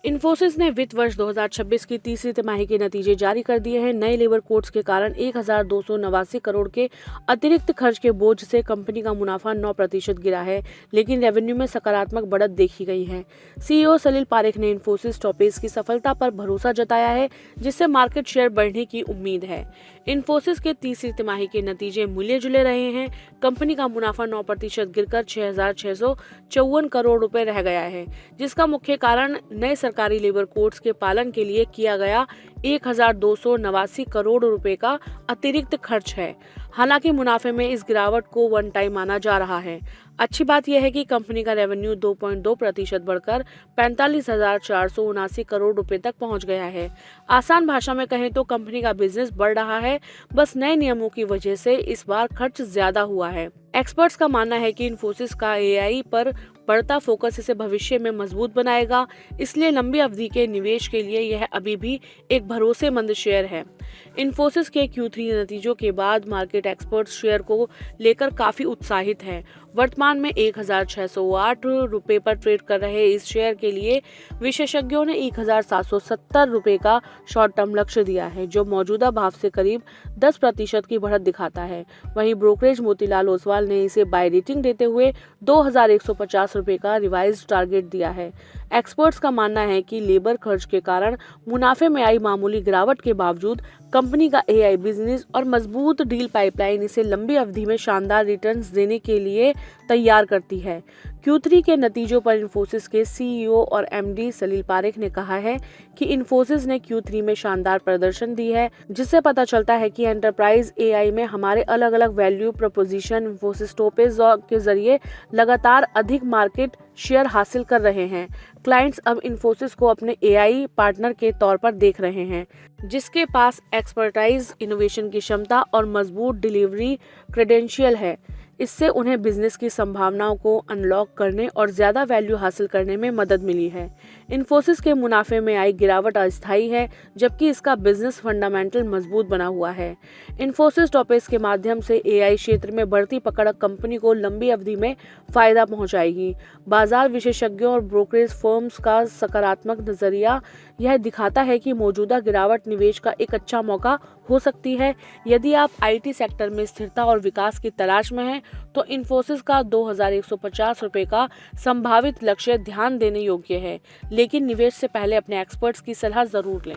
इन्फोसिस ने वित्त वर्ष 2026 की तीसरी तिमाही के नतीजे जारी कर दिए हैं। नए लेबर कोड्स के कारण 1289 करोड़ के अतिरिक्त खर्च के बोझ से कंपनी का मुनाफा 9% गिरा है, लेकिन रेवेन्यू में सकारात्मक बढ़त देखी गई है। सीईओ सलील पारेख ने इन्फोसिस टॉपेज की सफलता पर भरोसा जताया है, जिससे मार्केट शेयर बढ़ने की उम्मीद है। इन्फोसिस के तीसरी तिमाही के नतीजे मिले जुले रहे हैं। कंपनी का मुनाफा 9% गिरकर 6,654 करोड़ रुपए रह गया है, जिसका मुख्य कारण नए सरकारी लेबर कोड्स के पालन के लिए किया गया 1289 करोड़ रुपए का अतिरिक्त खर्च है। हालांकि मुनाफे में इस गिरावट को वन टाइम माना जा रहा है। अच्छी बात यह है कि कंपनी का रेवेन्यू 2.2% बढ़कर 45,479 करोड़ रुपए तक पहुंच गया है। आसान भाषा में कहें तो कंपनी का बिजनेस बढ़ रहा है, बस नए नियमों की वजह से इस बार खर्च ज्यादा हुआ है। एक्सपर्ट्स का मानना है कि इन्फोसिस का एआई पर बढ़ता फोकस इसे भविष्य में मजबूत बनाएगा, इसलिए लंबी अवधि के निवेश के लिए यह अभी भी एक भरोसेमंद शेयर है। इन्फोसिस के Q3 नतीजों के बाद मार्केट एक्सपर्ट्स शेयर को लेकर काफी उत्साहित हैं। वर्तमान में 1,608 रुपए पर ट्रेड कर रहे इस शेयर के लिए विशेषज्ञों ने 1,770 रुपए का शॉर्ट टर्म लक्ष्य दिया है, जो मौजूदा भाव से करीब 10% की बढ़त दिखाता है। वहीं ब्रोकरेज मोतीलाल ओसवाल ने इसे बाय रेटिंग देते हुए 2,150 रुपए का रिवाइज्ड टारगेट दिया है। एक्सपर्ट्स का मानना है कि लेबर खर्च के कारण मुनाफे में आई मामूली गिरावट के बावजूद कंपनी का एआई बिजनेस और मजबूत डील पाइपलाइन इसे लंबी अवधि में शानदार रिटर्न्स देने के लिए तैयार करती है। Q3 के नतीजों पर इन्फोसिस के सीईओ और एमडी सलील पारेख ने कहा है कि इन्फोसिस ने Q3 में शानदार प्रदर्शन दी है, जिससे पता चलता है कि एंटरप्राइज एआई में हमारे अलग अलग वैल्यू प्रोपोजिशन इन्फोसिस टॉपेज के जरिए लगातार अधिक मार्केट शेयर हासिल कर रहे हैं। क्लाइंट्स अब इन्फोसिस को अपने एआई पार्टनर के तौर पर देख रहे हैं, जिसके पास एक्सपर्टाइज, इनोवेशन की क्षमता और मजबूत डिलीवरी क्रेडेंशियल है। इससे उन्हें बिजनेस की संभावनाओं को अनलॉक करने और ज्यादा वैल्यू हासिल करने में मदद मिली है। इन्फोसिस के मुनाफे में आई गिरावट अस्थायी है, जबकि इसका बिजनेस फंडामेंटल मजबूत बना हुआ है। इन्फोसिस टॉपेज के माध्यम से एआई क्षेत्र में बढ़ती पकड़ कंपनी को लंबी अवधि में फायदा पहुंचाएगी। बाजार विशेषज्ञों और ब्रोकरेज फर्म्स का सकारात्मक नजरिया यह दिखाता है कि मौजूदा गिरावट निवेश का एक अच्छा मौका हो सकती है। यदि आप आईटी सेक्टर में स्थिरता और विकास की तलाश में हैं, तो इन्फोसिस का 2,150 रुपए का संभावित लक्ष्य ध्यान देने योग्य है, लेकिन निवेश से पहले अपने एक्सपर्ट्स की सलाह जरूर लें।